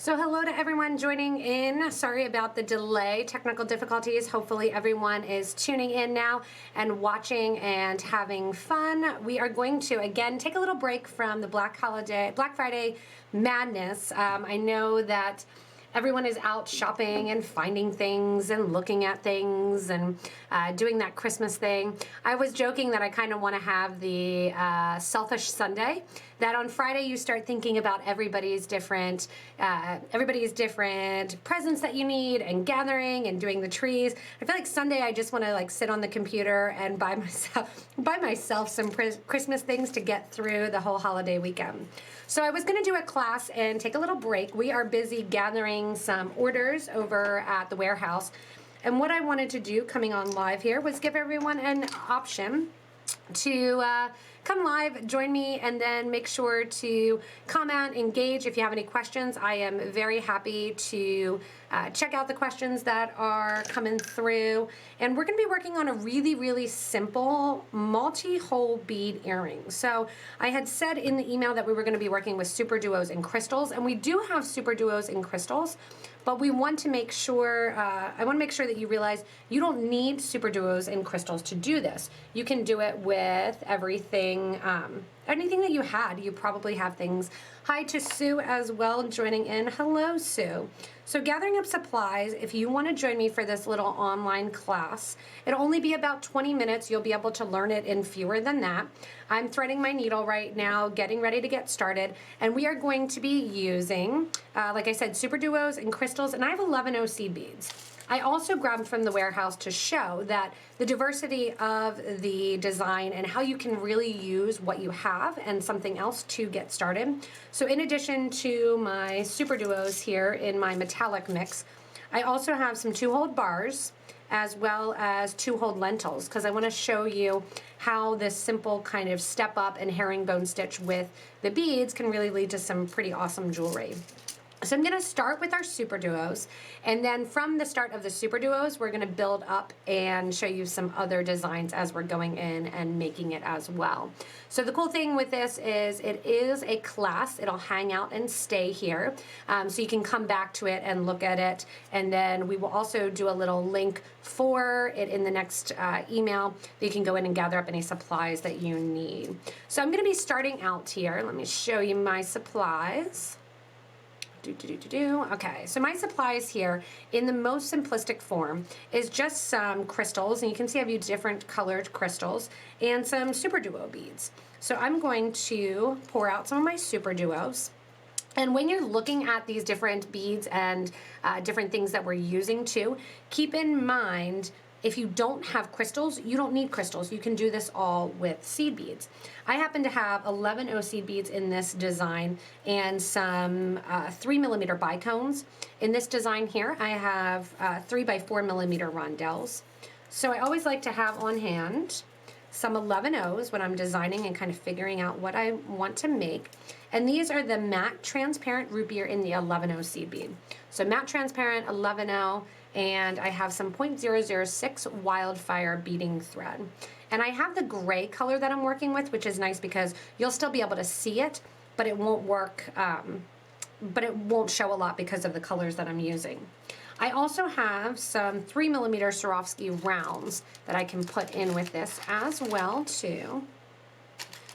So hello to everyone joining in. Sorry about the delay, technical difficulties. Hopefully everyone is tuning in now and watching and having fun. We are going to, again, take a little break from the Black Friday madness. I know that everyone is out shopping and finding things and looking at things and doing that Christmas thing. I was joking that I kind of want to have the selfish Sunday, that on Friday you start thinking about everybody's different presents that you need and gathering and doing the trees. I feel like Sunday I just want to like sit on the computer and buy myself some Christmas things to get through the whole holiday weekend. So I was going to do a class and take a little break. We are busy gathering some orders over at the warehouse. And what I wanted to do coming on live here was give everyone an option to come live, join me, and then make sure to comment, engage. If you have any questions, I am very happy to check out the questions that are coming through. And we're going to be working on a really, really simple multi-hole bead earring. So I had said in the email that we were going to be working with SuperDuos and crystals, and we do have SuperDuos and crystals. But we want to make sure, I want to make sure that you realize you don't need SuperDuos and crystals to do this. You can do it with everything, anything that you had. You probably have things. Hi to Sue as well joining in. Hello, Sue. So gathering up supplies, if you want to join me for this little online class, it'll only be about 20 minutes. You'll be able to learn it in fewer than that. I'm threading my needle right now, getting ready to get started, and we are going to be using, like I said, SuperDuos and crystals, and I have 11 OC beads. I also grabbed from the warehouse to show that the diversity of the design and how you can really use what you have and something else to get started. So in addition to my SuperDuos here in my metallic mix, I also have some 2-hole bars as well as 2-hole lentils, because I want to show you how this simple kind of step up and herringbone stitch with the beads can really lead to some pretty awesome jewelry. So I'm going to start with our SuperDuos, and then from the start of the SuperDuos, we're going to build up and show you some other designs as we're going in and making it as well. So the cool thing with this is it is a class. It'll hang out and stay here, so you can come back to it and look at it, and then we will also do a little link for it in the next email that you can go in and gather up any supplies that you need. So I'm going to be starting out here. Let me show you my supplies. Okay, so my supplies here in the most simplistic form is just some crystals, and you can see I've used different colored crystals and some SuperDuo beads. So I'm going to pour out some of my SuperDuos. And when you're looking at these different beads and different things that we're using too, keep in mind, if you don't have crystals, you don't need crystals. You can do this all with seed beads. I happen to have 11 OC beads in this design and some 3mm bicones. In this design here, I have 3x4mm rondelles. So I always like to have on hand some 11 O's when I'm designing and kind of figuring out what I want to make. And these are the matte transparent root beer in the 11O seed bead. So matte transparent 11O, and I have some 0.006 wildfire beading thread. And I have the gray color that I'm working with, which is nice because you'll still be able to see it, but it won't work, but it won't show a lot because of the colors that I'm using. I also have some 3mm Swarovski rounds that I can put in with this as well too.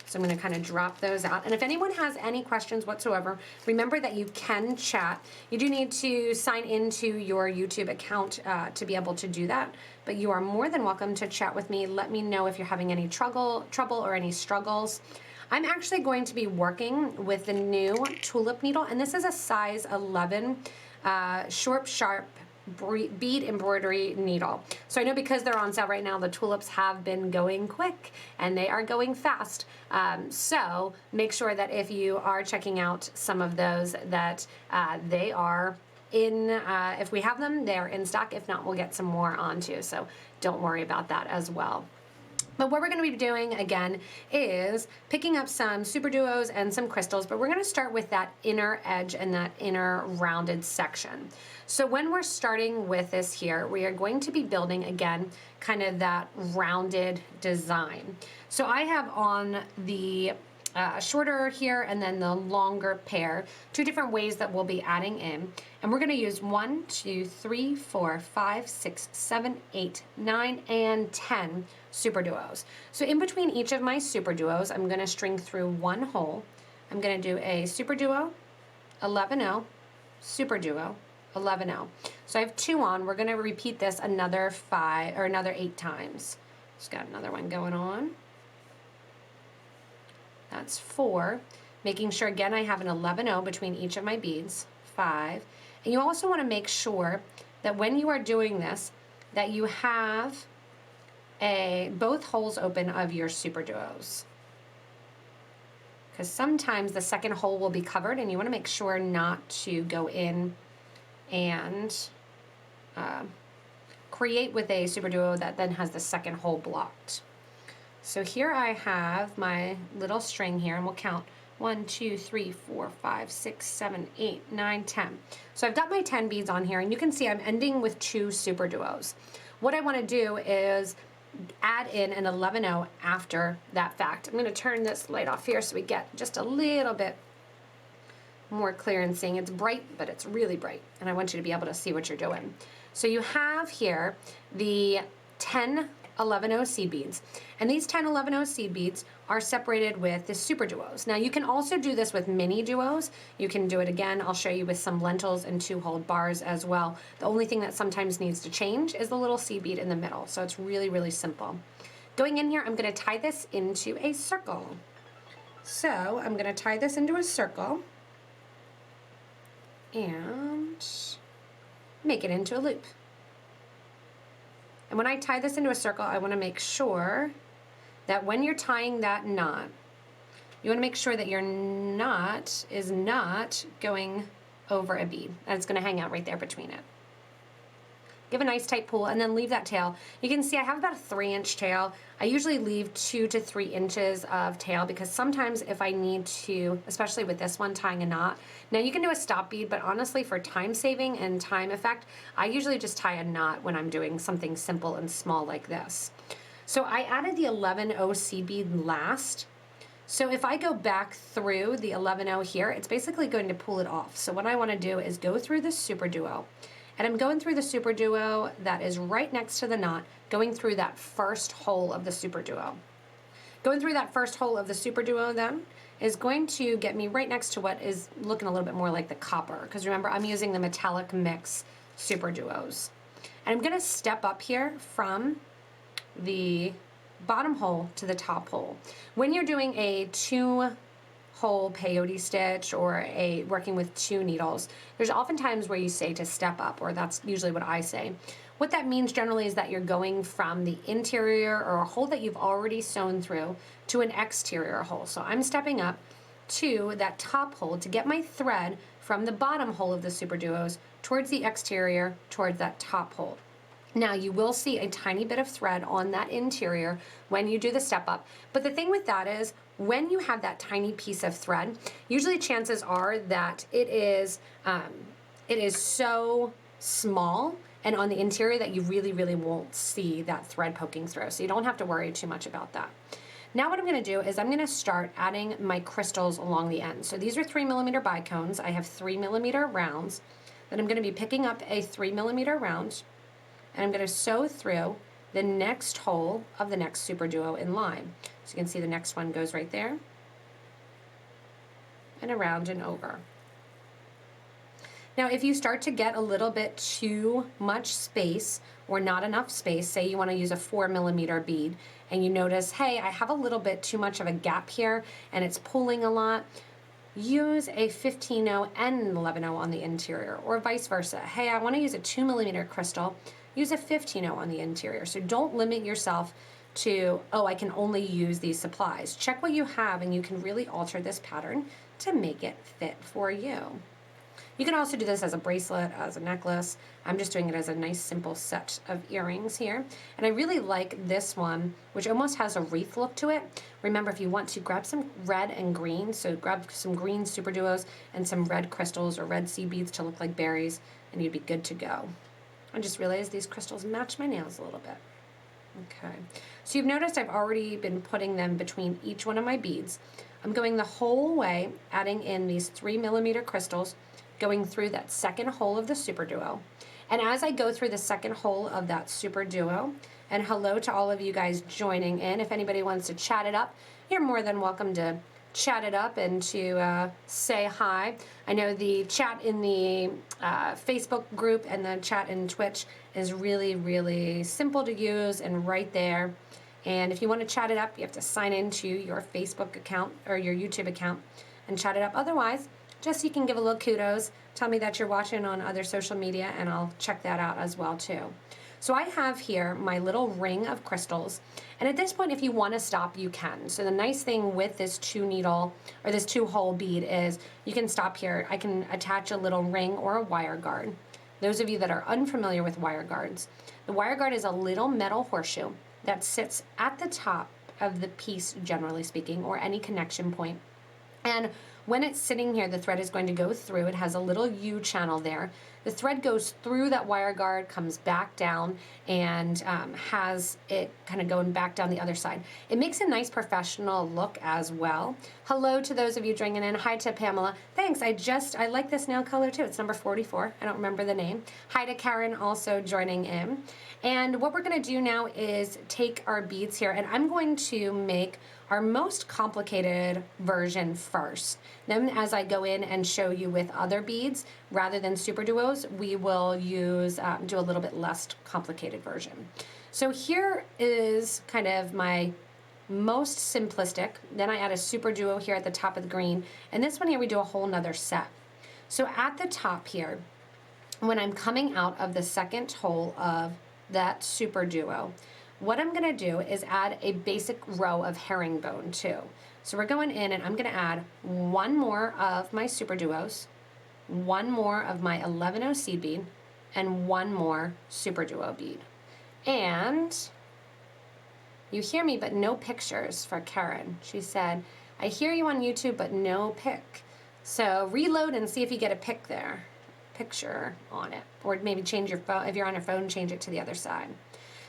So I'm going to kind of drop those out. And if anyone has any questions whatsoever, remember that you can chat. You do need to sign into your YouTube account to be able to do that, but you are more than welcome to chat with me. Let me know if you're having any trouble or any struggles. I'm actually going to be working with the new tulip needle, and this is a size 11 short, sharp bead embroidery needle. So I know because they're on sale right now, the tulips have been going quick and they are going fast. So make sure that if you are checking out some of those that they are in, if we have them, they're in stock. If not, we'll get some more on too. So don't worry about that as well. But what we're going to be doing again is picking up some SuperDuos and some crystals, but we're going to start with that inner edge and that inner rounded section. So when we're starting with this here, we are going to be building again kind of that rounded design. So I have on the shorter here and then the longer pair. Two different ways that we'll be adding in. And we're gonna use 1, 2, 3, 4, 5, 6, 7, 8, 9, and 10 SuperDuos. So in between each of my SuperDuos, I'm gonna string through one hole. I'm gonna do a SuperDuo, 11-0, SuperDuo, 11-0. So I have 2 on. We're gonna repeat this another 8 times. Just got another one going on. That's 4. Making sure, again, I have an 11-0 between each of my beads. 5. And you also want to make sure that when you are doing this, that you have both holes open of your SuperDuos. Because sometimes the second hole will be covered, and you want to make sure not to go in and create with a SuperDuo that then has the second hole blocked. So here I have my little string here, and we'll count 1, 2, 3, 4, 5, 6, 7, 8, 9, 10. So I've got my 10 beads on here, and you can see I'm ending with 2 SuperDuos. What I want to do is add in an 11-0 after that fact. I'm going to turn this light off here so we get just a little bit more clear in seeing. It's bright, but it's really bright, and I want you to be able to see what you're doing. So you have here the 10 11-0 seed beads, and these 10 11-0 seed beads are separated with the SuperDuos. Now you can also do this with mini duos. You can do it again. I'll show you with some lentils and 2-hole bars as well. The only thing that sometimes needs to change is the little seed bead in the middle. So it's really, really simple. Going in here, I'm going to tie this into a circle. So I'm going to tie this into a circle and make it into a loop. And when I tie this into a circle, I want to make sure that when you're tying that knot, you want to make sure that your knot is not going over a bead, and it's going to hang out right there between it. Give a nice tight pull and then leave that tail. You can see I have about a 3-inch tail. I usually leave 2 to 3 inches of tail because sometimes if I need to, especially with this one, tying a knot. Now you can do a stop bead, but honestly for time saving and time effect, I usually just tie a knot when I'm doing something simple and small like this. So I added the 11-0 seed bead last. So if I go back through the 11-0 here, it's basically going to pull it off. So what I want to do is go through the SuperDuo. And I'm going through the SuperDuo that is right next to the knot, going through that first hole of the SuperDuo. Going through that first hole of the SuperDuo then is going to get me right next to what is looking a little bit more like the copper, because remember I'm using the metallic mix SuperDuos. And I'm going to step up here from the bottom hole to the top hole. When you're doing a 2-hole peyote stitch or working with 2 needles, there's oftentimes where you say to step up, or that's usually what I say. What that means generally is that you're going from the interior or a hole that you've already sewn through to an exterior hole. So I'm stepping up to that top hole to get my thread from the bottom hole of the SuperDuos towards the exterior, towards that top hole. Now you will see a tiny bit of thread on that interior when you do the step up, but the thing with that is when you have that tiny piece of thread, usually chances are that it is so small and on the interior that you really, really won't see that thread poking through, so you don't have to worry too much about that. Now what I'm going to do is I'm going to start adding my crystals along the end. So these are 3mm bicones. I have 3mm rounds. Then I'm going to be picking up a 3mm round, and I'm going to sew through the next hole of the next SuperDuo in line. So you can see the next one goes right there, and around and over. Now if you start to get a little bit too much space or not enough space, say you want to use a 4mm bead, and you notice, hey, I have a little bit too much of a gap here and it's pulling a lot, use a 15-0 and an 11-0 on the interior, or vice versa. Hey, I want to use a 2mm crystal, use a 15-0 on the interior. So don't limit yourself to, oh, I can only use these supplies. Check what you have and you can really alter this pattern to make it fit for you. You can also do this as a bracelet, as a necklace. I'm just doing it as a nice simple set of earrings here. And I really like this one, which almost has a wreath look to it. Remember, if you want to, grab some red and green. So grab some green SuperDuos and some red crystals or red seed beads to look like berries, and you'd be good to go. I just realized these crystals match my nails a little bit. Okay, so you've noticed I've already been putting them between each one of my beads. I'm going the whole way, adding in these 3mm crystals, going through that second hole of the SuperDuo. And as I go through the second hole of that SuperDuo, and hello to all of you guys joining in. If anybody wants to chat it up, you're more than welcome to chat it up and to say hi. I know the chat in the Facebook group and the chat in Twitch is really, really simple to use and right there. And if you want to chat it up, you have to sign into your Facebook account or your YouTube account and chat it up. Otherwise, just so you can give a little kudos, tell me that you're watching on other social media and I'll check that out as well too. So I have here my little ring of crystals, and at this point if you want to stop you can. So the nice thing with this 2-needle or this 2-hole bead is you can stop here. I can attach a little ring or a wire guard. Those of you that are unfamiliar with wire guards, the wire guard is a little metal horseshoe that sits at the top of the piece, generally speaking, or any connection point. And when it's sitting here, the thread is going to go through. It has a little U channel there. The thread goes through that wire guard, comes back down, and has it kind of going back down the other side. It makes a nice professional look as well. Hello to those of you joining in. Hi to Pamela. Thanks. I like this nail color too. It's number 44. I don't remember the name. Hi to Karen also joining in. And what we're going to do now is take our beads here, and I'm going to make our most complicated version first. Then as I go in and show you with other beads, rather than SuperDuos, we will use, do a little bit less complicated version. So here is kind of my most simplistic. Then I add a SuperDuo here at the top of the green. And this one here we do a whole nother set. So at the top here, when I'm coming out of the second hole of that SuperDuo, what I'm going to do is add a basic row of herringbone too. So we're going in and I'm going to add one more of my SuperDuos, one more of my 11-0 seed bead, and one more SuperDuo bead. And you hear me, but no pictures for Karen. She said, I hear you on YouTube, but no pic. So reload and see if you get a pic there, picture on it. Or maybe change your phone, if you're on your phone, change it to the other side.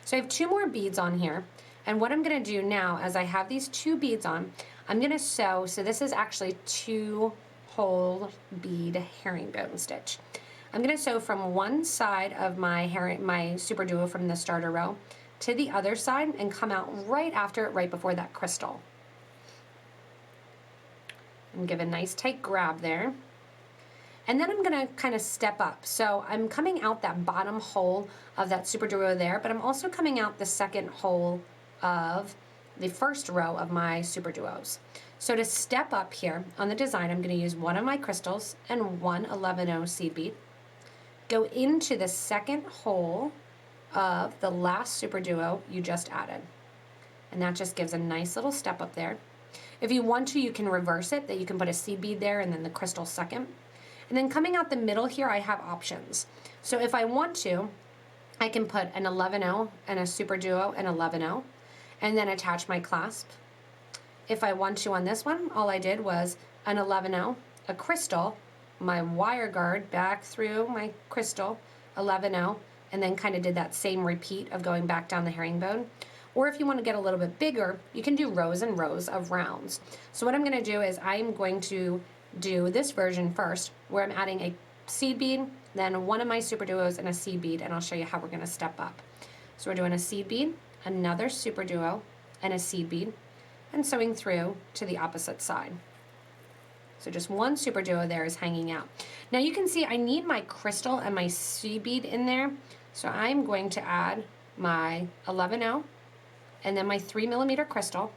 So I have 2 more beads on here, and what I'm going to do now, as I have these 2 beads on, I'm going to sew, so this is actually 2-hole bead herringbone stitch. I'm going to sew from one side of my SuperDuo from the starter row to the other side and come out right after it, right before that crystal. And give a nice tight grab there. And then I'm going to kind of step up. So I'm coming out that bottom hole of that SuperDuo there, but I'm also coming out the second hole of the first row of my SuperDuos. So to step up here on the design, I'm going to use one of my crystals and one 11-0 seed bead. Go into the second hole of the last SuperDuo you just added. And that just gives a nice little step up there. If you want to, you can reverse it, that you can put a seed bead there and then the crystal second. And then coming out the middle here, I have options. So if I want to, I can put an 11-0 and a SuperDuo and 11-0 and then attach my clasp. If I want to on this one, all I did was an 11-0, a crystal, my wire guard back through my crystal, 11-0, and then kind of did that same repeat of going back down the herringbone. Or if you want to get a little bit bigger, you can do rows and rows of rounds. So what I'm going to do is I'm going to do this version first, where I'm adding a seed bead, then one of my SuperDuos and a seed bead, and I'll show you how we're going to step up. So we're doing a seed bead, another SuperDuo, and a seed bead, and sewing through to the opposite side. So just one SuperDuo there is hanging out. Now you can see I need my crystal and my seed bead in there, so I'm going to add my 11-0 and then my 3mm crystal,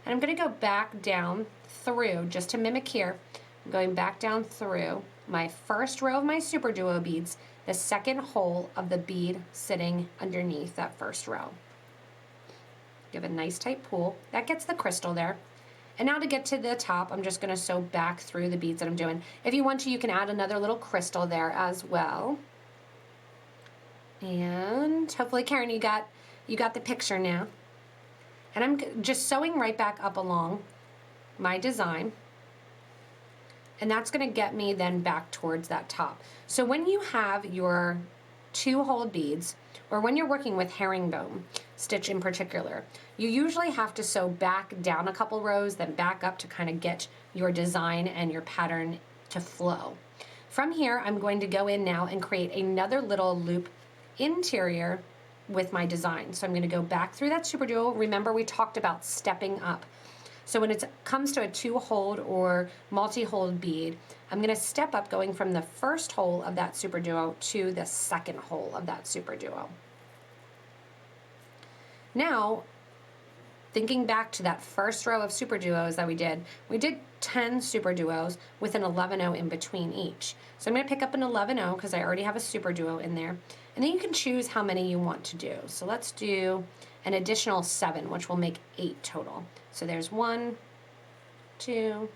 and I'm going to go back down through, just to mimic here, I'm going back down through my first row of my SuperDuo beads, the second hole of the bead sitting underneath that first row. Give a nice tight pull. That gets the crystal there. And now to get to the top, I'm just going to sew back through the beads that I'm doing. If you want to, you can add another little crystal there as well. And hopefully, Karen, you got the picture now. And I'm just sewing right back up along my design, and that's going to get me then back towards that top. So when you have your 2-hole beads, or when you're working with herringbone stitch in particular, you usually have to sew back down a couple rows, then back up to kind of get your design and your pattern to flow. From here, I'm going to go in now and create another little loop interior with my design. So I'm going to go back through that SuperDuo. Remember, we talked about stepping up. So when it comes to a 2-hold or multi-hold bead, I'm going to step up going from the first hole of that SuperDuo to the second hole of that SuperDuo. Now, thinking back to that first row of SuperDuos that we did 10 SuperDuos with an 11-0 in between each. So I'm going to pick up an 11-0 because I already have a SuperDuo in there. And then you can choose how many you want to do. So let's do an additional 7, which will make 8 total. So there's 1, 2,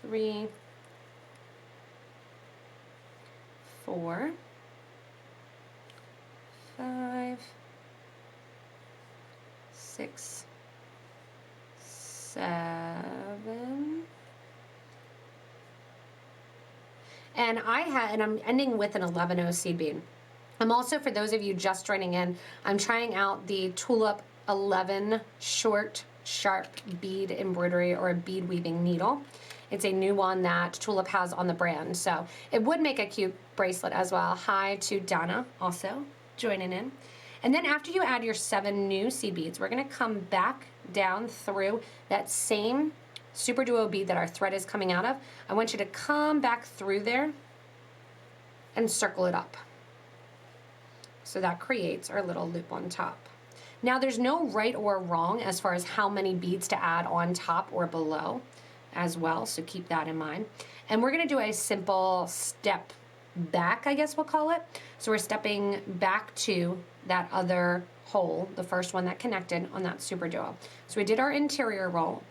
3, 4, 5, 6, 7, and I'm ending with an 11-0 seed bead. I'm also, for those of you just joining in, I'm trying out the Tulip 11 short sharp bead embroidery or a bead weaving needle. It's a new one that Tulip has on the brand, so it would make a cute bracelet as well. Hi to Donna also joining in. And then after you add your 7 new seed beads, we're going to come back down through that same SuperDuo bead that our thread is coming out of. I want you to come back through there and circle it up. So that creates our little loop on top. Now there's no right or wrong as far as how many beads to add on top or below as well, so keep that in mind. And we're going to do a simple step back, I guess we'll call it. So we're stepping back to that other hole, the first one that connected on that SuperDuo. So we did our interior roll,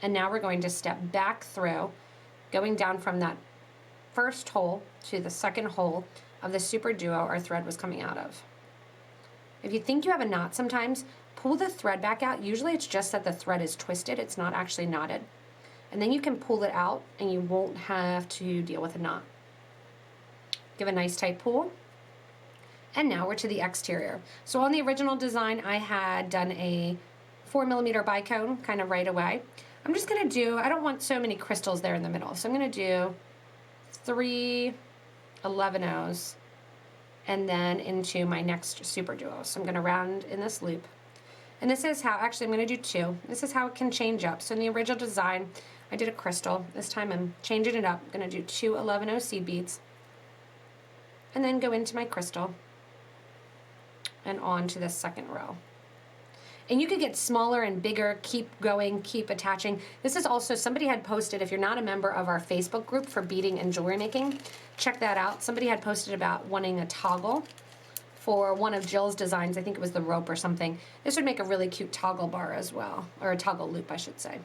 and now we're going to step back through, going down from that first hole to the second hole of the SuperDuo our thread was coming out of. If you think you have a knot sometimes, pull the thread back out. Usually it's just that the thread is twisted, it's not actually knotted. And then you can pull it out and you won't have to deal with a knot. Give a nice tight pull. And now we're to the exterior. So on the original design, I had done a 4mm bicone kind of right away. I'm just gonna do, I don't want so many crystals there in the middle, so I'm gonna do 3 11-0s and then into my next SuperDuo. So I'm gonna round in this loop. And this is how, actually I'm gonna do 2. This is how it can change up. So in the original design, I did a crystal. This time I'm changing it up. I'm gonna do 2 11-0 seed beads and then go into my crystal and on to the second row. And you could get smaller and bigger, keep going, keep attaching. This is also, somebody had posted, if you're not a member of our Facebook group for beading and jewelry making, check that out. Somebody had posted about wanting a toggle for one of Jill's designs. I think it was the rope or something. This would make a really cute toggle bar as well, or a toggle loop, I should say.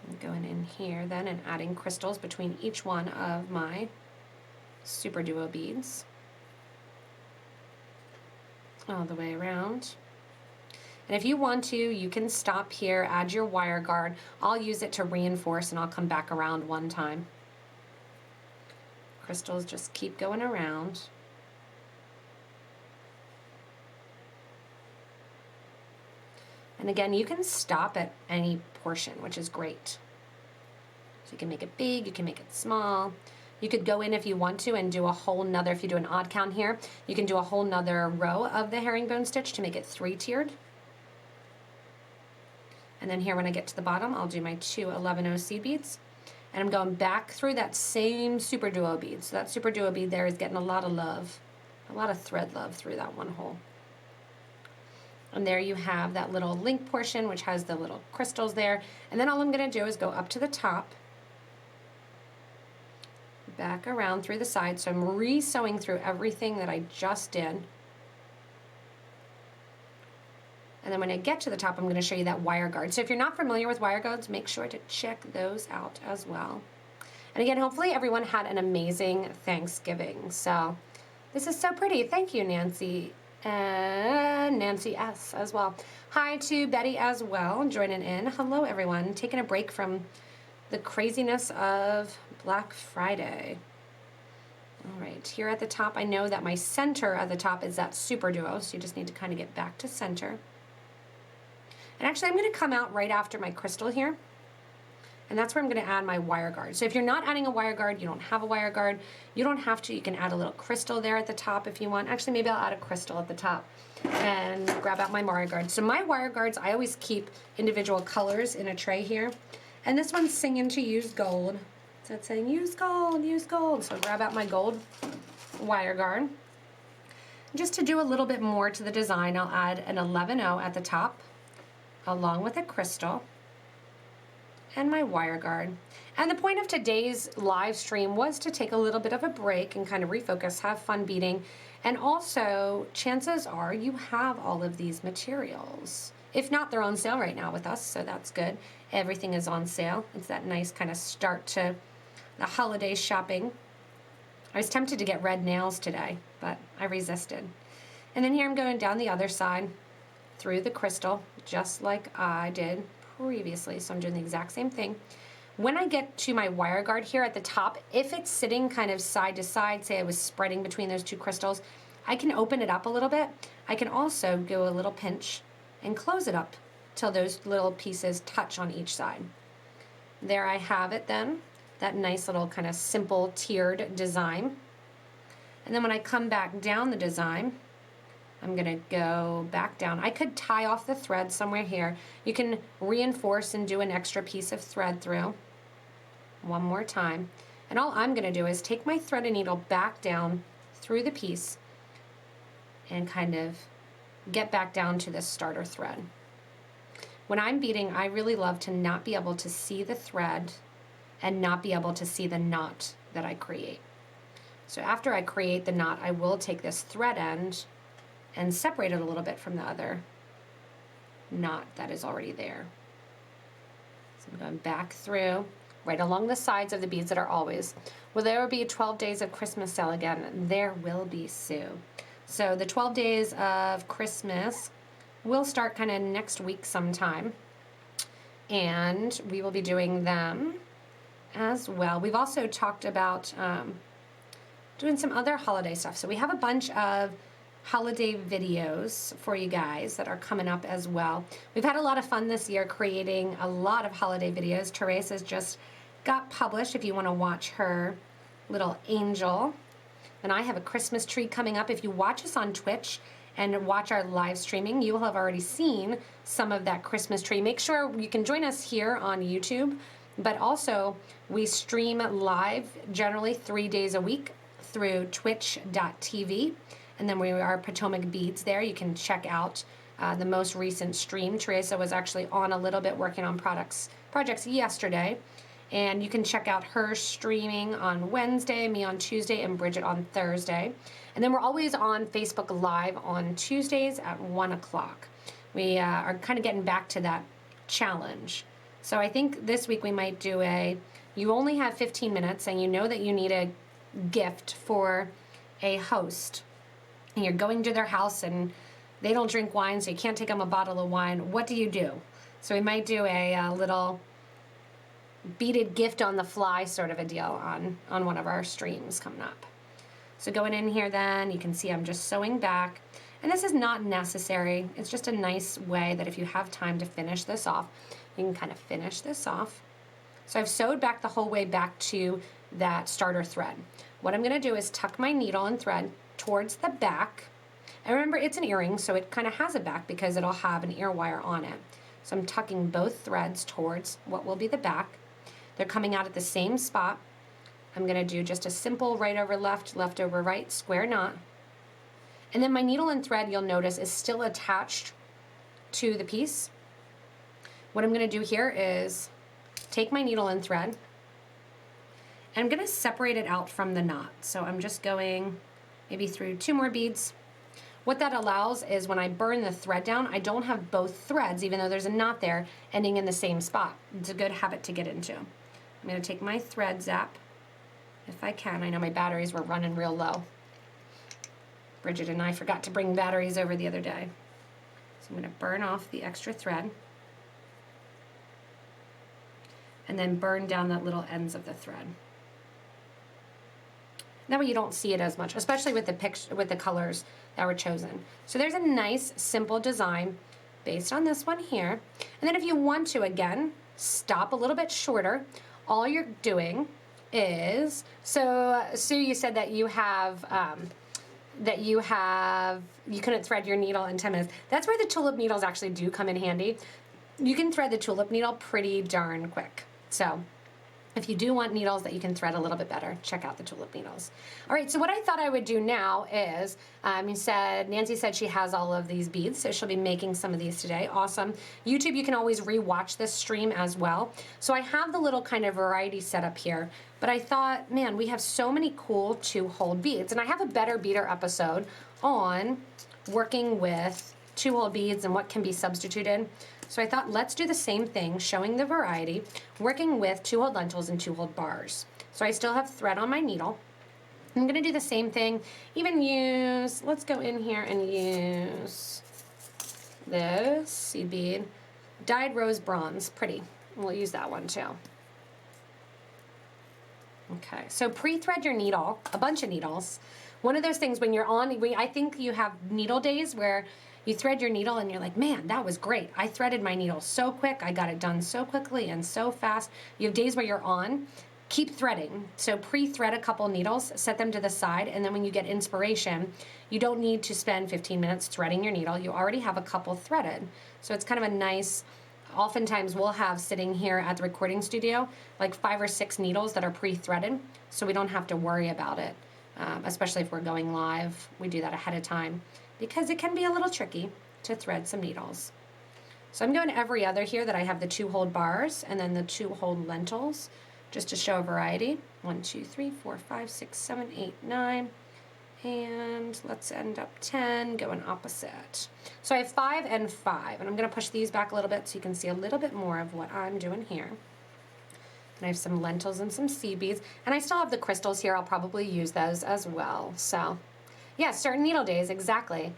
I'm going in here then and adding crystals between each one of my SuperDuo beads all the way around. And if you want to, you can stop here, add your wire guard. I'll use it to reinforce and I'll come back around one time. Crystals just keep going around. And again, you can stop at any portion, which is great. So you can make it big, you can make it small. You could go in if you want to and do a whole nother, if you do an odd count here, you can do a whole nother row of the herringbone stitch to make it 3-tiered. And then here when I get to the bottom, I'll do my 2 11-0 seed beads. And I'm going back through that same SuperDuo bead. So that SuperDuo bead there is getting a lot of love, a lot of thread love through that one hole. And there you have that little link portion, which has the little crystals there. And then all I'm gonna do is go up to the top, back around through the side. So I'm re-sewing through everything that I just did. And then when I get to the top, I'm going to show you that wire guard. So if you're not familiar with wire guards, make sure to check those out as well. And again, hopefully everyone had an amazing Thanksgiving. So this is so pretty. Thank you, Nancy. And Nancy S. as well. Hi to Betty as well, joining in. Hello, everyone. Taking a break from the craziness of Black Friday. All right, here at the top, I know that my center at the top is that SuperDuo, so you just need to kind of get back to center. And actually, I'm going to come out right after my crystal here, and that's where I'm going to add my wire guard. So if you're not adding a wire guard, you don't have a wire guard, you don't have to. You can add a little crystal there at the top if you want. Actually, maybe I'll add a crystal at the top and grab out my wire guard. So my wire guards, I always keep individual colors in a tray here. And this one's singing to use gold. So it's saying use gold, use gold. So grab out my gold wire guard. Just to do a little bit more to the design, I'll add an 11-0 at the top, along with a crystal and my wire guard. And the point of today's live stream was to take a little bit of a break and kind of refocus, have fun beading. And also, chances are you have all of these materials. If not, they're on sale right now with us, so that's good. Everything is on sale. It's that nice kind of start to the holiday shopping. I was tempted to get red nails today, but I resisted. And then here I'm going down the other side through the crystal, just like I did previously. So I'm doing the exact same thing. When I get to my wire guard here at the top, if it's sitting kind of side to side, say I was spreading between those two crystals, I can open it up a little bit. I can also go a little pinch and close it up till those little pieces touch on each side. There I have it then, that nice little kind of simple tiered design. And then when I come back down the design, I'm gonna go back down. I could tie off the thread somewhere here. You can reinforce and do an extra piece of thread through. One more time. And all I'm gonna do is take my thread and needle back down through the piece and kind of get back down to this starter thread. When I'm beading, I really love to not be able to see the thread and not be able to see the knot that I create. So after I create the knot, I will take this thread end and separate it a little bit from the other knot that is already there. So I'm going back through, right along the sides of the beads that are always. Will there be 12 days of Christmas sale again? There will be, Sue. So the 12 days of Christmas will start kind of next week sometime. And we will be doing them as well. We've also talked about doing some other holiday stuff. So we have a bunch of holiday videos for you guys that are coming up as well. We've had a lot of fun this year creating a lot of holiday videos. Teresa's just got published if you want to watch her little angel. And I have a Christmas tree coming up. If you watch us on Twitch and watch our live streaming, you will have already seen some of that Christmas tree. Make sure you can join us here on YouTube, but also we stream live generally 3 days a week through twitch.tv. And then we are PotomacBeads there. You can check out the most recent stream. Teresa was actually on a little bit working on projects yesterday. And you can check out her streaming on Wednesday, me on Tuesday, and Bridget on Thursday. And then we're always on Facebook Live on Tuesdays at 1 o'clock. We are kind of getting back to that challenge. So I think this week we might do you only have 15 minutes and you know that you need a gift for a host. And you're going to their house and they don't drink wine, so you can't take them a bottle of wine. What do you do? So we might do a little beaded gift on the fly sort of a deal on one of our streams coming up. So going in here then, you can see I'm just sewing back. And this is not necessary. It's just a nice way that if you have time to finish this off, you can kind of finish this off. So I've sewed back the whole way back to that starter thread. What I'm gonna do is tuck my needle and thread towards the back. And remember, it's an earring, so it kind of has a back because it'll have an ear wire on it. So I'm tucking both threads towards what will be the back. They're coming out at the same spot. I'm gonna do just a simple right over left, left over right, square knot. And then my needle and thread, you'll notice, is still attached to the piece. What I'm gonna do here is take my needle and thread, and I'm gonna separate it out from the knot. So I'm just going maybe through 2 more beads. What that allows is when I burn the thread down, I don't have both threads, even though there's a knot there, ending in the same spot. It's a good habit to get into. I'm gonna take my thread zap, if I can. I know my batteries were running real low. Bridget and I forgot to bring batteries over the other day. So I'm gonna burn off the extra thread and then burn down the little ends of the thread. That way you don't see it as much, especially with the picture, with the colors that were chosen. So there's a nice, simple design based on this one here. And then if you want to, again, stop a little bit shorter. All you're doing is, so Sue, you said that you couldn't thread your needle in 10 minutes. That's where the tulip needles actually do come in handy. You can thread the tulip needle pretty darn quick. So if you do want needles that you can thread a little bit better, check out the tulip needles. All right, so what I thought I would do now is, Nancy said she has all of these beads, so she'll be making some of these today. Awesome. YouTube, you can always re-watch this stream as well. So I have the little kind of variety set up here, but I thought, man, we have so many cool 2-hole beads, and I have a better beader episode on working with 2-hole beads and what can be substituted. So I thought, let's do the same thing, showing the variety, working with 2-hole lentils and 2-hole bars. So I still have thread on my needle. I'm gonna do the same thing, even use, let's go in here and use this seed bead, dyed rose bronze, pretty. We'll use that one too. Okay, so pre-thread your needle, a bunch of needles. One of those things when you're on, I think you have needle days where you thread your needle and you're like, man, that was great. I threaded my needle so quick. I got it done so quickly and so fast. You have days where you're on. Keep threading. So pre-thread a couple needles, set them to the side, and then when you get inspiration, you don't need to spend 15 minutes threading your needle. You already have a couple threaded. So it's kind of a nice, oftentimes we'll have sitting here at the recording studio, like 5 or 6 needles that are pre-threaded, so we don't have to worry about it, especially if we're going live. We do that ahead of time, because it can be a little tricky to thread some needles. So I'm going every other here that I have the 2-hole bars and then the 2-hole lentils, just to show a variety. 1, 2, 3, 4, 5, 6, 7, 8, 9, and let's end up 10, going opposite. So I have 5 and 5, and I'm gonna push these back a little bit so you can see a little bit more of what I'm doing here. And I have some lentils and some seed beads, and I still have the crystals here. I'll probably use those as well, so. Yeah, certain needle days, exactly.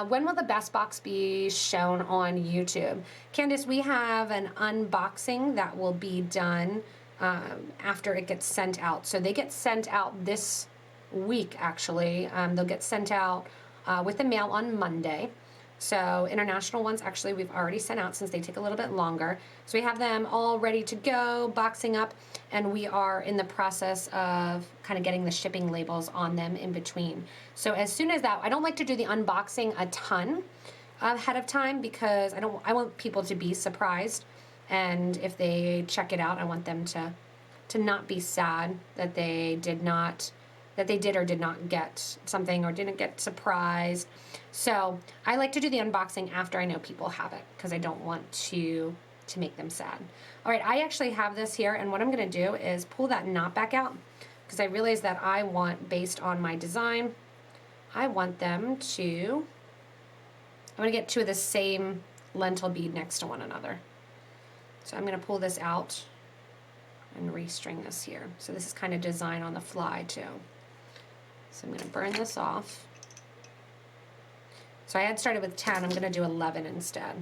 When will the best box be shown on YouTube? Candace, we have an unboxing that will be done after it gets sent out. So they get sent out this week, actually. They'll get sent out with the mail on Monday. So international ones, actually, we've already sent out since they take a little bit longer. So we have them all ready to go, boxing up, and we are in the process of kind of getting the shipping labels on them in between. So as soon as that, I don't like to do the unboxing a ton ahead of time because I want people to be surprised, and if they check it out, I want them to not be sad that they did or did not get something or didn't get surprised. So I like to do the unboxing after I know people have it because I don't want to make them sad. All right, I actually have this here, and what I'm gonna do is pull that knot back out because I realize that I want, based on my design, I want them to, I wanna get 2 of the same lentil bead next to one another. So I'm gonna pull this out and restring this here. So this is kind of design on the fly too. So I'm gonna burn this off. So I had started with 10, I'm gonna do 11 instead.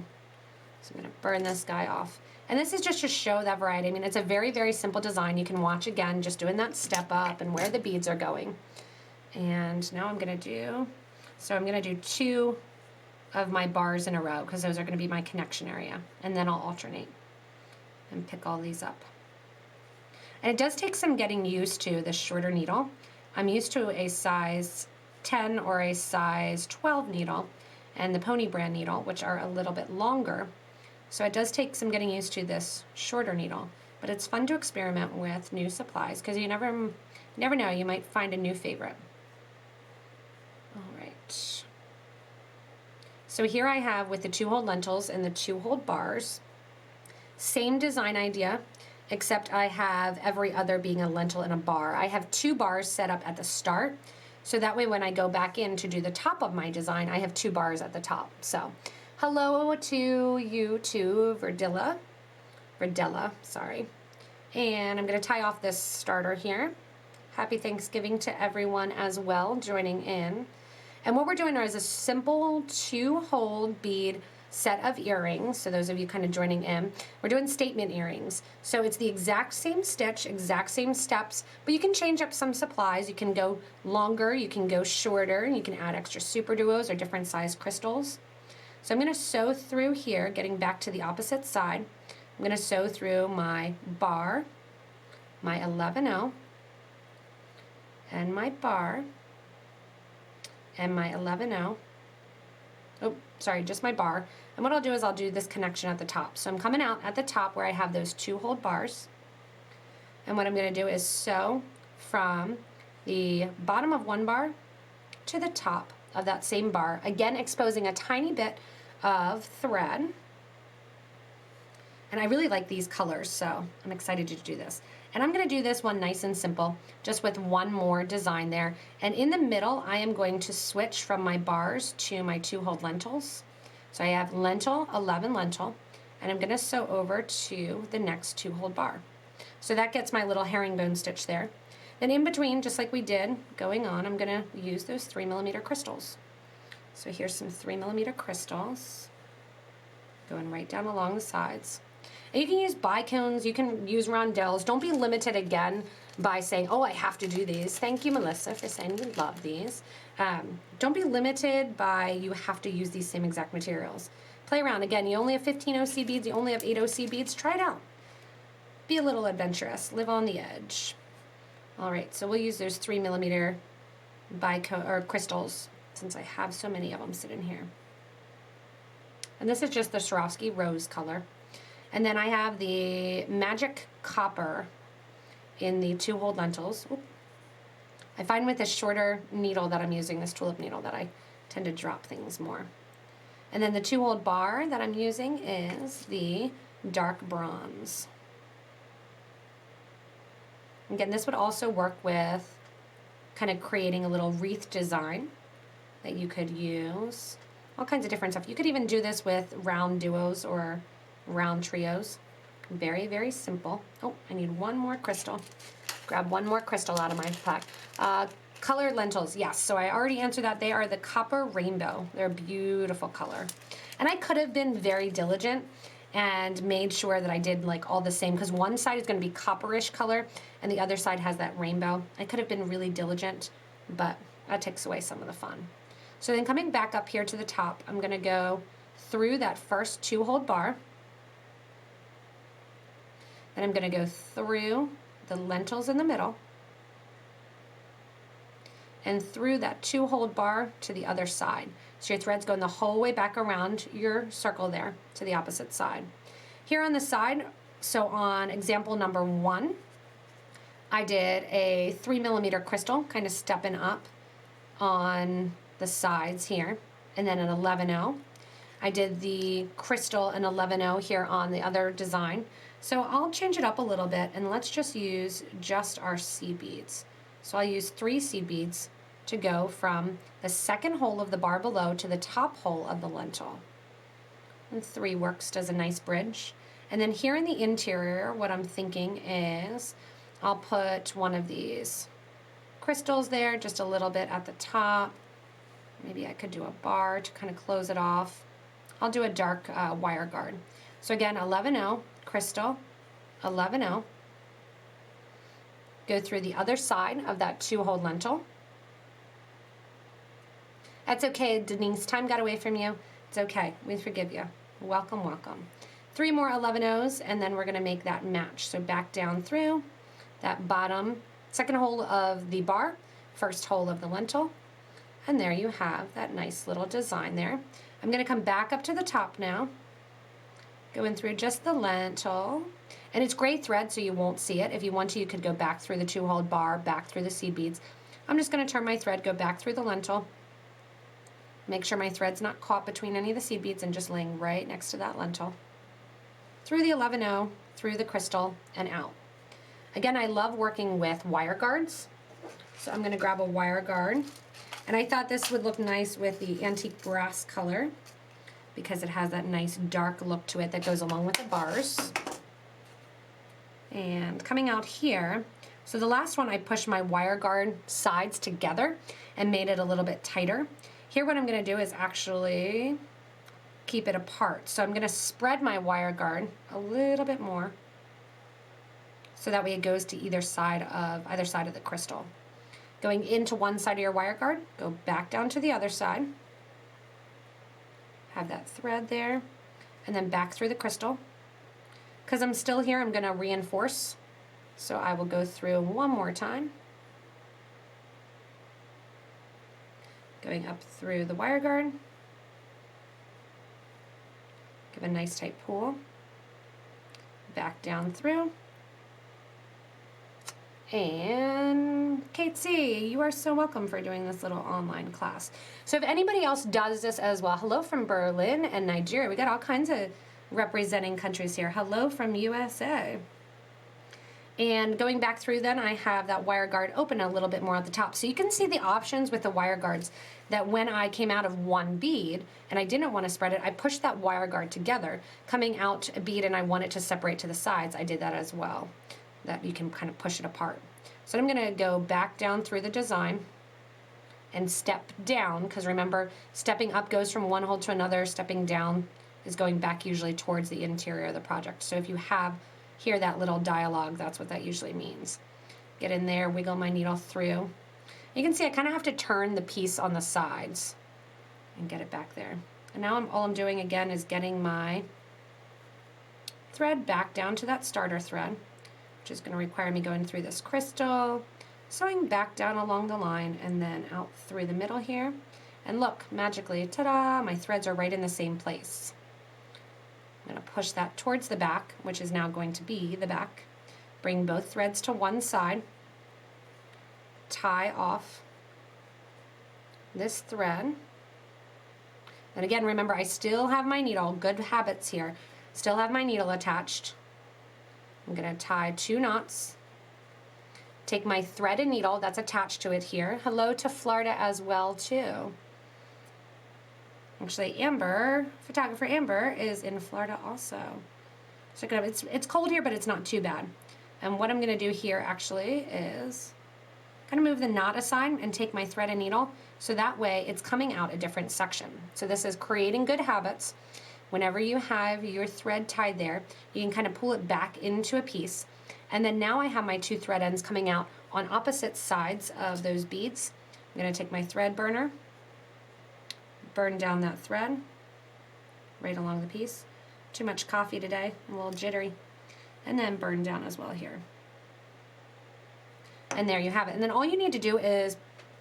So I'm gonna burn this guy off. And this is just to show that variety. I mean, it's a very, very simple design. You can watch again, just doing that step up and where the beads are going. And now I'm gonna do 2 of my bars in a row because those are gonna be my connection area. And then I'll alternate and pick all these up. And it does take some getting used to this shorter needle. I'm used to a size 10 or a size 12 needle and the Pony brand needle, which are a little bit longer. So it does take some getting used to this shorter needle, but it's fun to experiment with new supplies because you never know, you might find a new favorite. All right. So here I have with the 2-hole lentils and the 2-hole bars, same design idea, except I have every other being a lentil and a bar. I have 2 bars set up at the start, so that way when I go back in to do the top of my design, I have 2 bars at the top. So hello to you too, Verdella, sorry. And I'm gonna tie off this starter here. Happy Thanksgiving to everyone as well joining in. And what we're doing is a simple 2-hole bead set of earrings. So those of you kind of joining in, we're doing statement earrings. So it's the exact same stitch, exact same steps, but you can change up some supplies. You can go longer, you can go shorter, you can add extra SuperDuos or different size crystals. So I'm going to sew through here, getting back to the opposite side. I'm going to sew through my bar, my 11-0, and my bar, and my 11-0. Oh, sorry, just my bar. And what I'll do is I'll do this connection at the top. So I'm coming out at the top where I have those 2 hold bars. And what I'm going to do is sew from the bottom of one bar to the top of that same bar, again exposing a tiny bit of thread. And I really like these colors, so I'm excited to do this. And I'm going to do this one nice and simple, just with one more design there. And in the middle, I am going to switch from my bars to my 2 hold lentils. So I have lentil, 11 lentil, and I'm going to sew over to the next 2 hold bar. So that gets my little herringbone stitch there. Then in between, just like we did going on, I'm going to use those 3mm crystals. So here's some 3mm crystals going right down along the sides. And you can use bicones, you can use rondelles. Don't be limited again by saying, oh, I have to do these. Thank you, Melissa, for saying you love these. Don't be limited by you have to use these same exact materials. Play around. Again, you only have 15 OC beads, you only have 8 OC beads. Try it out. Be a little adventurous. Live on the edge. All right, so we'll use those 3mm bicone or crystals since I have so many of them sitting here. And this is just the Swarovski rose color. And then I have the magic copper in the 2 hold lentils. Oop. I find with this shorter needle that I'm using, this tulip needle, that I tend to drop things more. And then the 2 hold bar that I'm using is the dark bronze. Again, this would also work with kind of creating a little wreath design that you could use. All kinds of different stuff. You could even do this with round duos or round trios. Very, very simple. Oh, I need one more crystal. Grab one more crystal out of my pack. Colored lentils, yes. So I already answered that. They are the copper rainbow. They're a beautiful color. And I could have been very diligent and made sure that I did like all the same, because one side is going to be copperish color and the other side has that rainbow. I could have been really diligent, but that takes away some of the fun. So then coming back up here to the top, I'm going to go through that first 2 hold bar. Then I'm going to go through the lentils in the middle and through that 2 hold bar to the other side. So your thread's going the whole way back around your circle there to the opposite side. Here on the side, so on example number 1, I did a 3mm crystal, kind of stepping up on the sides here, and then an 11-0. I did the crystal and 11-0 here on the other design. So I'll change it up a little bit and let's just use just our seed beads. So I'll use 3 seed beads to go from the second hole of the bar below to the top hole of the lentil. And 3 works, does a nice bridge. And then here in the interior, what I'm thinking is I'll put one of these crystals there, just a little bit at the top. Maybe I could do a bar to kind of close it off. I'll do a dark wire guard. So again, 11-0, crystal, 11-0. Go through the other side of that 2 hold lentil. That's okay, Denise. Time got away from you. It's okay. We forgive you. Welcome, welcome. 3 more 11-0s, and then we're going to make that match. So back down through that bottom, second hole of the bar, first hole of the lentil, and there you have that nice little design there. I'm going to come back up to the top now, going through just the lentil, and it's gray thread so you won't see it. If you want to, you could go back through the 2 hold bar, back through the seed beads. I'm just going to turn my thread, go back through the lentil, make sure my thread's not caught between any of the seed beads and just laying right next to that lentil. Through the 11-0, through the crystal, and out. Again, I love working with wire guards. So I'm going to grab a wire guard. And I thought this would look nice with the antique brass color because it has that nice dark look to it that goes along with the bars. And coming out here, so the last one I pushed my wire guard sides together and made it a little bit tighter. Here what I'm going to do is actually keep it apart. So I'm going to spread my wire guard a little bit more so that way it goes to either side of the crystal. Going into one side of your wire guard, go back down to the other side. Have that thread there, and then back through the crystal. Because I'm still here, I'm going to reinforce. So I will go through one more time. Going up through the wire guard. Give a nice tight pull. Back down through. And Kate C., you are so welcome for doing this little online class. So if anybody else does this as well, hello from Berlin and Nigeria. We got all kinds of representing countries here. Hello from USA. And going back through then, I have that wire guard open a little bit more at the top. So you can see the options with the wire guards that when I came out of one bead and I didn't want to spread it, I pushed that wire guard together. Coming out a bead and I want it to separate to the sides, I did that as well. That you can kind of push it apart. So I'm going to go back down through the design and step down, because remember, stepping up goes from one hole to another, stepping down is going back usually towards the interior of the project. So if you hear that little dialogue, that's what that usually means. Get in there, wiggle my needle through. You can see I kind of have to turn the piece on the sides and get it back there. And now all I'm doing again is getting my thread back down to that starter thread, which is going to require me going through this crystal, sewing back down along the line, and then out through the middle here. And look, magically, ta-da, my threads are right in the same place. I'm going to push that towards the back, which is now going to be the back. Bring both threads to one side, tie off this thread. And again, remember, I still have my needle, good habits here, still have my needle attached. I'm going to tie 2 knots, take my thread and needle that's attached to it here. Hello to Florida as well too. Actually, Amber, photographer Amber, is in Florida also. So it's cold here, but it's not too bad. And what I'm going to do here actually is kind of move the knot aside and take my thread and needle, so that way it's coming out a different section. So this is creating good habits. Whenever you have your thread tied there, you can kind of pull it back into a piece. And then now I have my 2 thread ends coming out on opposite sides of those beads. I'm going to take my thread burner, burn down that thread right along the piece. Too much coffee today, I'm a little jittery. And then burn down as well here. And there you have it. And then all you need to do is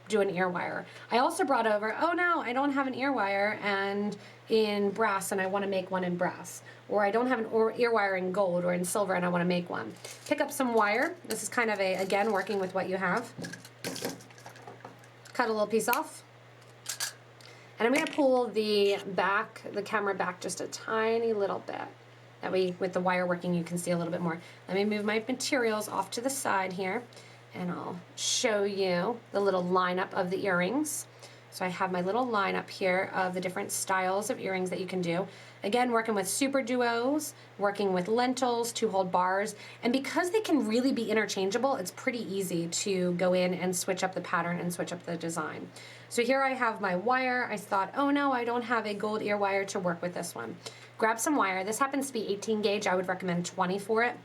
do an ear wire. I also brought over, oh no, I don't have an ear wire and in brass and I want to make one in brass. Or I don't have an ear wire in gold or in silver and I want to make one. Pick up some wire. This is kind of again, working with what you have. Cut a little piece off. And I'm going to pull the camera back just a tiny little bit. That way, with the wire working, you can see a little bit more. Let me move my materials off to the side here, and I'll show you the little lineup of the earrings. So I have my little lineup here of the different styles of earrings that you can do. Again, working with SuperDuos, working with lentils, 2-hole bars, and because they can really be interchangeable, it's pretty easy to go in and switch up the pattern and switch up the design. So here I have my wire. I thought, oh no, I don't have a gold ear wire to work with this one. Grab some wire. This happens to be 18 gauge. I would recommend 20 for it.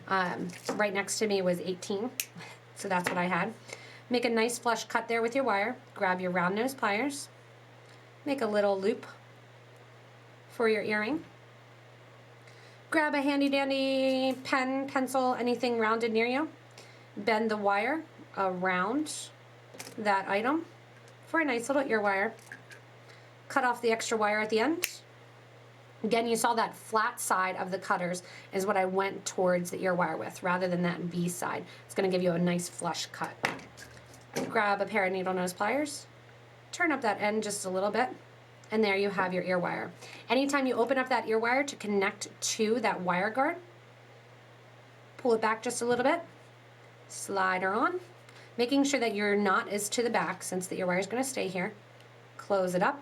Right next to me was 18, so that's what I had. Make a nice flush cut there with your wire. Grab your round nose pliers. Make a little loop for your earring. Grab a handy dandy pen, pencil, anything rounded near you. Bend the wire around that item for a nice little ear wire. Cut off the extra wire at the end. Again, you saw that flat side of the cutters is what I went towards the ear wire with, rather than that V side. It's going to give you a nice flush cut. Grab a pair of needle nose pliers, turn up that end just a little bit, and there you have your ear wire. Anytime you open up that ear wire to connect to that wire guard, pull it back just a little bit, slide her on, making sure that your knot is to the back since the ear wire is going to stay here. Close it up,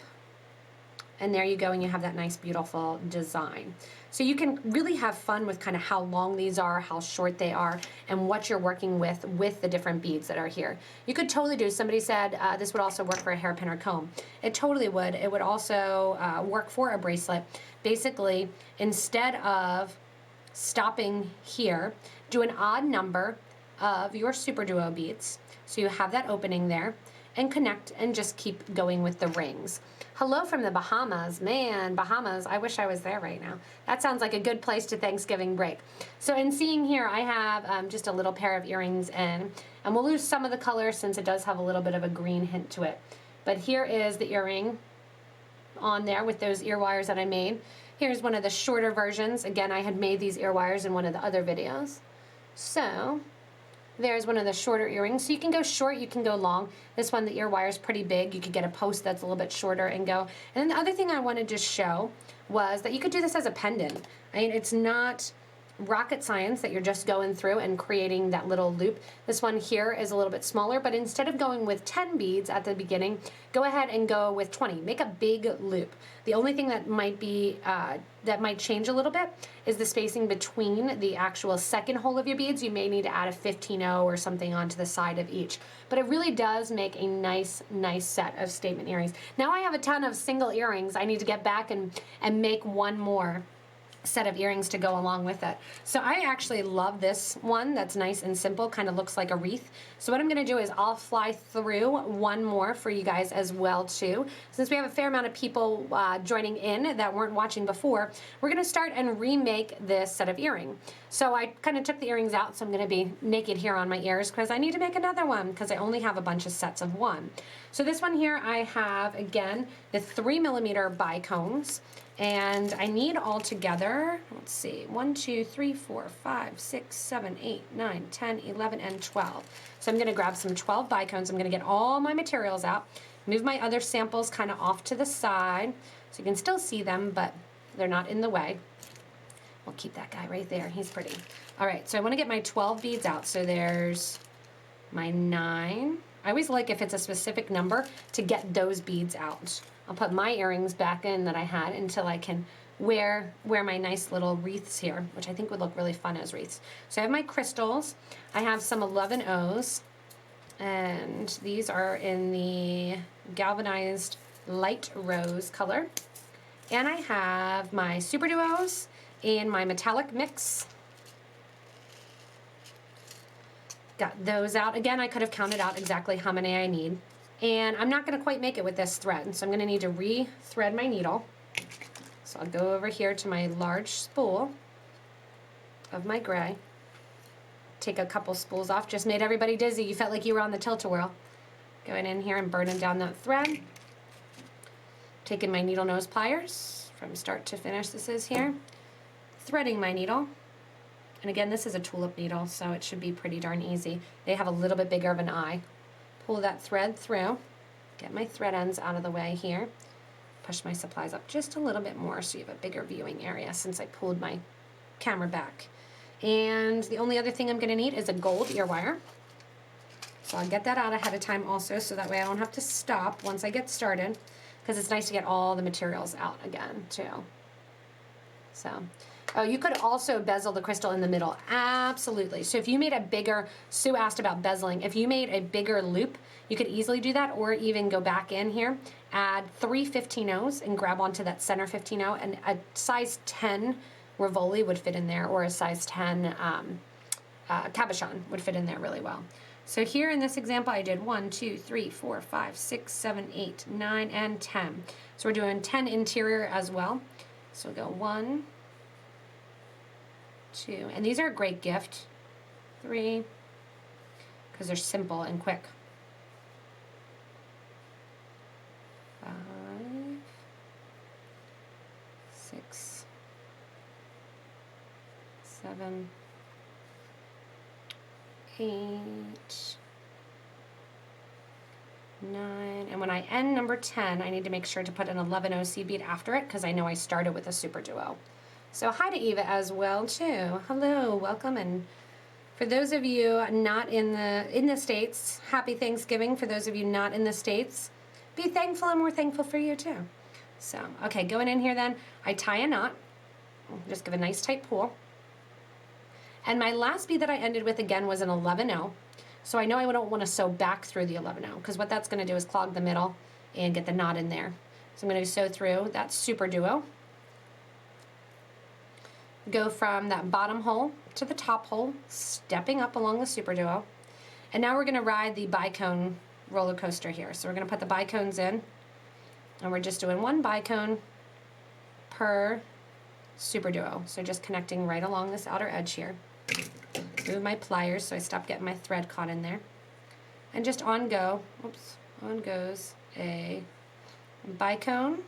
And there you go, and you have that nice, beautiful design. So you can really have fun with kind of how long these are, how short they are, and what you're working with the different beads that are here. You could totally do, somebody said this would also work for a hairpin or comb. It totally would. It would also work for a bracelet. Basically, instead of stopping here, do an odd number of your SuperDuo beads. So you have that opening there, and connect and just keep going with the rings. Hello from the Bahamas. Man, Bahamas, I wish I was there right now. That sounds like a good place to Thanksgiving break. So in seeing here, I have just a little pair of earrings in, and we'll lose some of the color since it does have a little bit of a green hint to it. But here is the earring on there with those ear wires that I made. Here's one of the shorter versions. Again, I had made these ear wires in one of the other videos. So there's one of the shorter earrings. So you can go short, you can go long. This one, the ear wire is pretty big. You could get a post that's a little bit shorter and go. And then the other thing I wanted to show was that you could do this as a pendant. I mean, it's not rocket science that you're just going through and creating that little loop. This one here is a little bit smaller, but instead of going with 10 beads at the beginning, go ahead and go with 20. Make a big loop. The only thing that might be that might change a little bit is the spacing between the actual second hole of your beads. You may need to add a 15-0 or something onto the side of each. But it really does make a nice set of statement earrings. Now I have a ton of single earrings. I need to get back and make one more set of earrings to go along with it. So I actually love this one that's nice and simple, kind of looks like a wreath. So what I'm going to do is I'll fly through one more for you guys as well too. Since we have a fair amount of people joining in that weren't watching before, we're going to start and remake this set of earring. So I kind of took the earrings out, so I'm going to be naked here on my ears because I need to make another one because I only have a bunch of sets of one. So this one here I have, again, the 3mm bicones. And I need all together, let's see, 1, 2, 3, 4, 5, 6, 7, 8, 9, 10, 11, and 12. So I'm going to grab some 12 bicones. I'm going to get all my materials out, move my other samples kind of off to the side so you can still see them, but they're not in the way. We'll keep that guy right there. He's pretty. All right, so I want to get my 12 beads out. So there's my 9. I always like, if it's a specific number, to get those beads out. I'll put my earrings back in that I had until I can wear my nice little wreaths here, which I think would look really fun as wreaths. So I have my crystals. I have some 11Os, and these are in the galvanized light rose color. And I have my SuperDuos in my metallic mix. Got those out. Again, I could have counted out exactly how many I need. And I'm not going to quite make it with this thread, so I'm going to need to re-thread my needle. So I'll go over here to my large spool of my gray. Take a couple spools off. Just made everybody dizzy. You felt like you were on the tilt-a-whirl. Going in here and burning down that thread. Taking my needle nose pliers from start to finish, this is here. Threading my needle. And again, this is a tulip needle, so it should be pretty darn easy. They have a little bit bigger of an eye. Pull that thread through, get my thread ends out of the way here, push my supplies up just a little bit more so you have a bigger viewing area since I pulled my camera back. And the only other thing I'm going to need is a gold ear wire. So I'll get that out ahead of time also, so that way I don't have to stop once I get started, because it's nice to get all the materials out again too. So, oh, you could also bezel the crystal in the middle. Absolutely. So if you made a bigger, Sue asked about bezeling, if you made a bigger loop, you could easily do that, or even go back in here, add 3 15-0s and grab onto that center 15-0, and a size 10 Rivoli would fit in there, or a size 10 cabochon would fit in there really well. So here in this example, I did 1, 2, 3, 4, 5, 6, 7, 8, 9, and 10. So we're doing 10 interior as well. So we'll go 1, 2, and these are a great gift. 3, because they're simple and quick. 5, 6, 7, 8, 9, and when I end number 10, I need to make sure to put an 11O seed bead after it, because I know I started with a SuperDuo. So hi to Eva as well too. Hello, welcome, and for those of you not in the States, happy Thanksgiving. For those of you not in the States, be thankful, and we're thankful for you too. So, okay, going in here then, I tie a knot, just give a nice tight pull. And my last bead that I ended with again was an 11-0. So I know I don't want to sew back through the 11-0 because what that's going to do is clog the middle and get the knot in there. So I'm going to sew through that SuperDuo. Go from that bottom hole to the top hole, stepping up along the SuperDuo. And now we're going to ride the bicone roller coaster here. So we're going to put the bicones in, and we're just doing one bicone per SuperDuo. So just connecting right along this outer edge here. Move my pliers so I stop getting my thread caught in there. And just on goes a bicone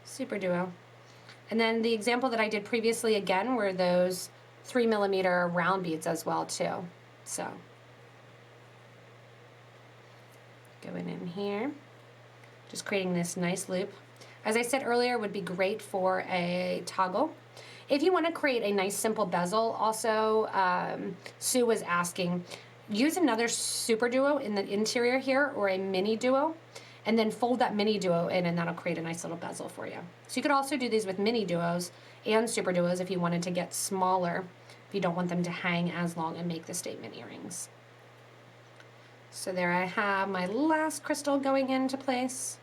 SuperDuo. And then the example that I did previously again were those 3mm round beads as well too. So going in here, just creating this nice loop. As I said earlier, would be great for a toggle. If you want to create a nice simple bezel, also Sue was asking, use another SuperDuo in the interior here or a mini duo, and then fold that mini duo in, and that'll create a nice little bezel for you. So you could also do these with mini duos and SuperDuos if you wanted to get smaller, if you don't want them to hang as long and make the statement earrings. So there I have my last crystal going into place.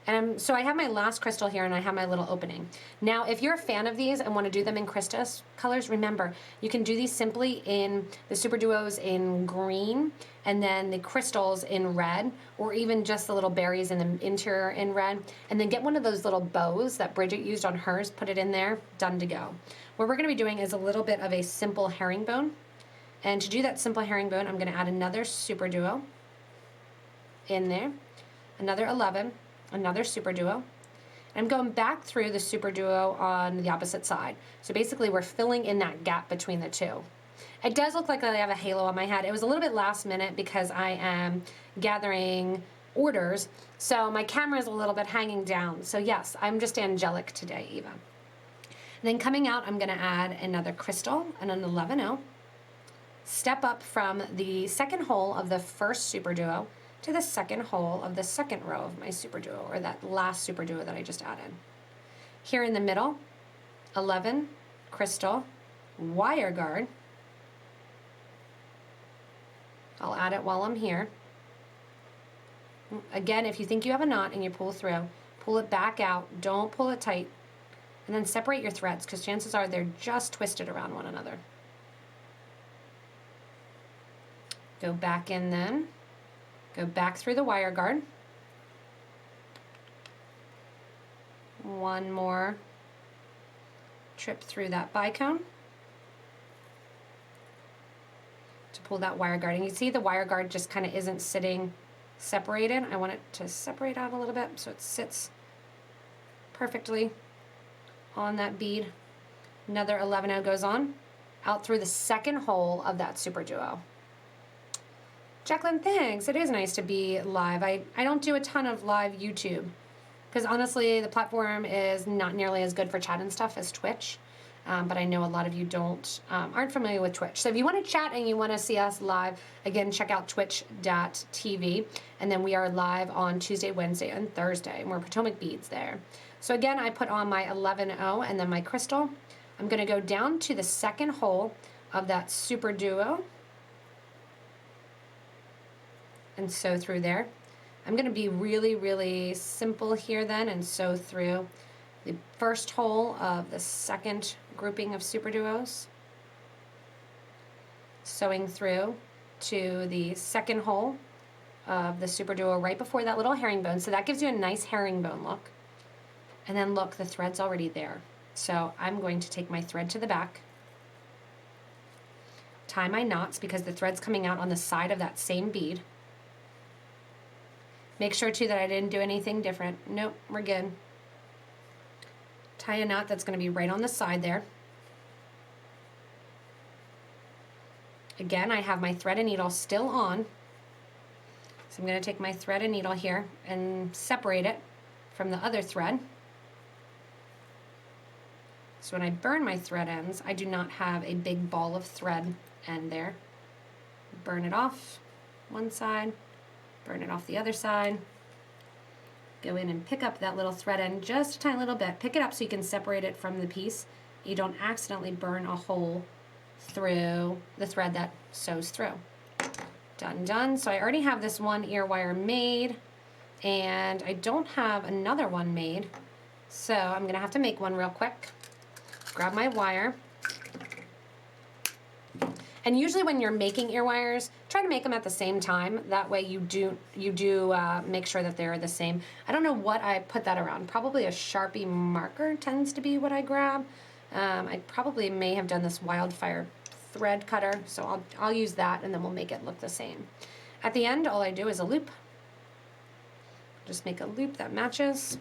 And so I have my last crystal here and I have my little opening. Now, if you're a fan of these and want to do them in Christus colors, remember, you can do these simply in the SuperDuos in green and then the crystals in red, or even just the little berries in the interior in red, and then get one of those little bows that Bridget used on hers, put it in there, done to go. What we're going to be doing is a little bit of a simple herringbone. And to do that simple herringbone, I'm going to add another SuperDuo in there, another 11, another SuperDuo, and I'm going back through the SuperDuo on the opposite side. So basically we're filling in that gap between the two. It does look like I have a halo on my head. It was a little bit last minute because I am gathering orders, so my camera is a little bit hanging down. So yes, I'm just angelic today, Eva. And then coming out, I'm going to add another crystal and an 11-0. Step up from the second hole of the first SuperDuo to the second hole of the second row of my SuperDuo, or that last SuperDuo that I just added. Here in the middle, 11, crystal, wire guard. I'll add it while I'm here. Again, if you think you have a knot and you pull through, pull it back out, don't pull it tight, and then separate your threads because chances are they're just twisted around one another. Go back in then. Go back through the wire guard. One more trip through that bicone to pull that wire guard. And you see the wire guard just kind of isn't sitting separated. I want it to separate out a little bit so it sits perfectly on that bead. Another 11-0 goes on out through the second hole of that SuperDuo. Jacqueline, thanks. It is nice to be live. I don't do a ton of live YouTube because honestly the platform is not nearly as good for chat and stuff as Twitch, but I know a lot of you aren't familiar with Twitch. So if you want to chat and you want to see us live, again, check out twitch.tv, and then we are live on Tuesday, Wednesday, and Thursday, and we're PotomacBeads there. So again, I put on my 11-0 and then my crystal. I'm going to go down to the second hole of that SuperDuo and sew through there. I'm going to be really, really simple here then and sew through the first hole of the second grouping of SuperDuos, sewing through to the second hole of the SuperDuo right before that little herringbone. So that gives you a nice herringbone look. And then look, the thread's already there. So I'm going to take my thread to the back, tie my knots because the thread's coming out on the side of that same bead. Make sure too that I didn't do anything different. Nope, we're good. Tie a knot that's going to be right on the side there. Again, I have my thread and needle still on. So I'm going to take my thread and needle here and separate it from the other thread. So when I burn my thread ends, I do not have a big ball of thread end there. Burn it off one side, Burn it off the other side. Go in and pick up that little thread end just a tiny little bit. Pick it up so you can separate it from the piece. You don't accidentally burn a hole through the thread that sews through. Done. So I already have this one ear wire made, and I don't have another one made. So I'm gonna have to make one real quick. Grab my wire. And usually when you're making ear wires, try to make them at the same time. That way you do make sure that they're the same. I don't know what I put that around. Probably a Sharpie marker tends to be what I grab. I probably may have done this wildfire thread cutter, so I'll use that, and then we'll make it look the same. At the end, all I do is a loop. Just make a loop that matches.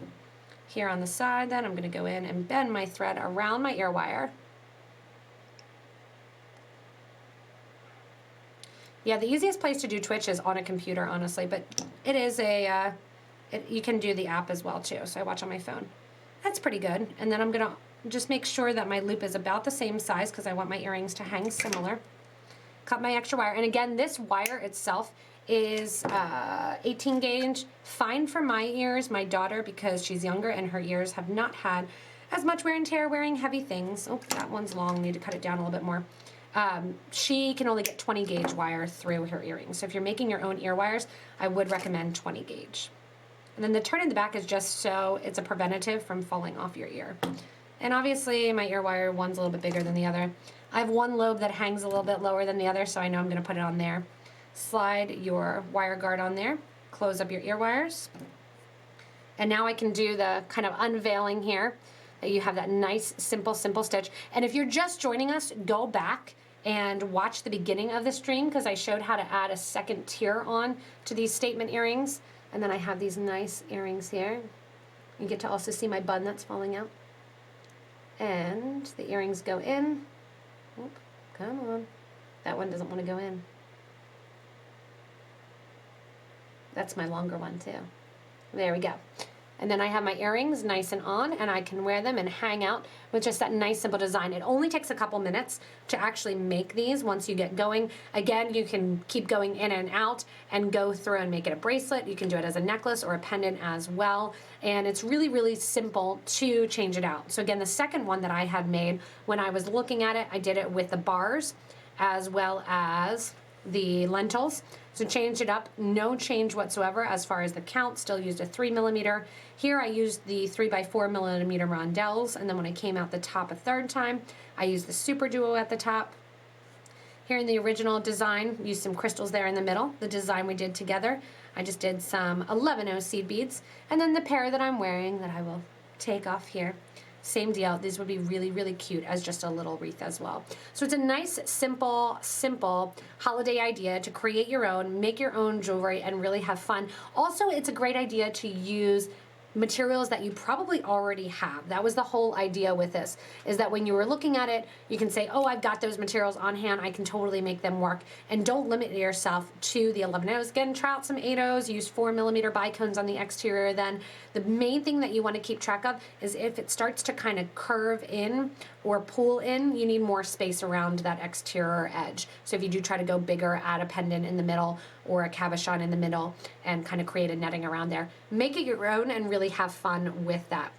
Here on the side, then I'm going to go in and bend my thread around my ear wire. Yeah, the easiest place to do Twitch is on a computer, honestly, but it is you can do the app as well too, so I watch on my phone. That's pretty good. And then I'm going to just make sure that my loop is about the same size because I want my earrings to hang similar. Cut my extra wire, and again, this wire itself is 18 gauge, fine for my ears. My daughter, because she's younger and her ears have not had as much wear and tear wearing heavy things. Oh, that one's long, need to cut it down a little bit more. She can only get 20 gauge wire through her earrings. So if you're making your own ear wires, I would recommend 20 gauge. And then the turn in the back is just so it's a preventative from falling off your ear. And obviously my ear wire, one's a little bit bigger than the other. I have one lobe that hangs a little bit lower than the other, so I know I'm going to put it on there. Slide your wire guard on there, close up your ear wires. And now I can do the kind of unveiling here. You have that nice, simple stitch. And if you're just joining us, go back and watch the beginning of the stream because I showed how to add a second tier on to these statement earrings. And then I have these nice earrings here. You get to also see my bun that's falling out. And the earrings go in. Oop, come on. That one doesn't want to go in. That's my longer one too. There we go. And then I have my earrings nice and on, and I can wear them and hang out with just that nice simple design. It only takes a couple minutes to actually make these once you get going. Again, you can keep going in and out and go through and make it a bracelet. You can do it as a necklace or a pendant as well. And it's really, really simple to change it out. So again, the second one that I had made, when I was looking at it, I did it with the bars as well as the lentils. So changed it up, no change whatsoever as far as the count, still used a 3mm. Here I used the 3x4mm rondelles, and then when I came out the top a third time, I used the SuperDuo at the top. Here in the original design, used some crystals there in the middle, the design we did together. I just did some 11O seed beads, and then the pair that I'm wearing that I will take off here. Same deal. These would be really, really cute as just a little wreath as well. So it's a nice, simple holiday idea to create your own, make your own jewelry, and really have fun. Also, it's a great idea to use materials that you probably already have. That was the whole idea with this, is that when you were looking at it, you can say, oh, I've got those materials on hand, I can totally make them work. And don't limit yourself to the 11Os. Again, try out some 8Os, use 4mm bicones on the exterior. Then the main thing that you want to keep track of is if it starts to kind of curve in or pull in, you need more space around that exterior edge. So if you do try to go bigger, add a pendant in the middle or a cabochon in the middle and kind of create a netting around there. Make it your own and really have fun with that.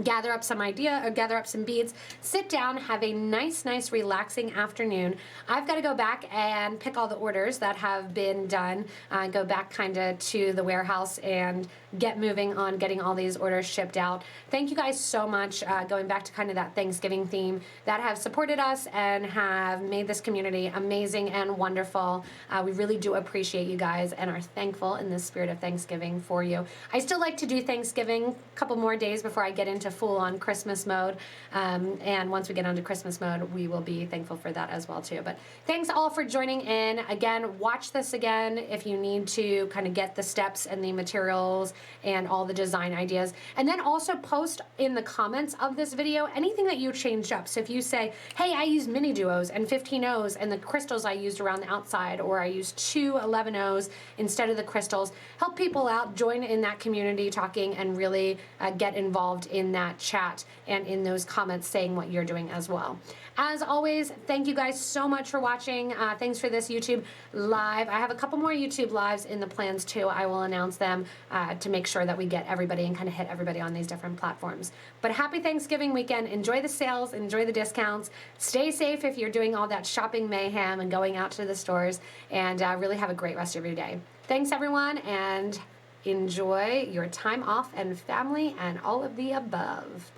Gather up some beads, sit down, have a nice, relaxing afternoon. I've got to go back and pick all the orders that have been done, go back kind of to the warehouse and get moving on getting all these orders shipped out. Thank you guys so much, going back to kind of that Thanksgiving theme, that have supported us and have made this community amazing and wonderful. We really do appreciate you guys and are thankful in the spirit of Thanksgiving for you. I still like to do Thanksgiving a couple more days before I get into full-on Christmas mode, and once we get onto Christmas mode, we will be thankful for that as well too. But thanks all for joining in. Again, watch this again if you need to kind of get the steps and the materials and all the design ideas, and then also post in the comments of this video anything that you changed up. So if you say, hey, I used mini duos and 15Os and the crystals I used around the outside, or I used 2 11Os instead of the crystals, help people out, join in that community talking, and really get involved in in that chat and in those comments saying what you're doing as well. As always, thank you guys so much for watching. Thanks for this YouTube live. I have a couple more YouTube lives in the plans too. I will announce them to make sure that we get everybody and kind of hit everybody on these different platforms. But happy Thanksgiving weekend. Enjoy the sales, enjoy the discounts. Stay safe if you're doing all that shopping mayhem and going out to the stores, and really have a great rest of your day. Thanks everyone, and enjoy your time off and family and all of the above.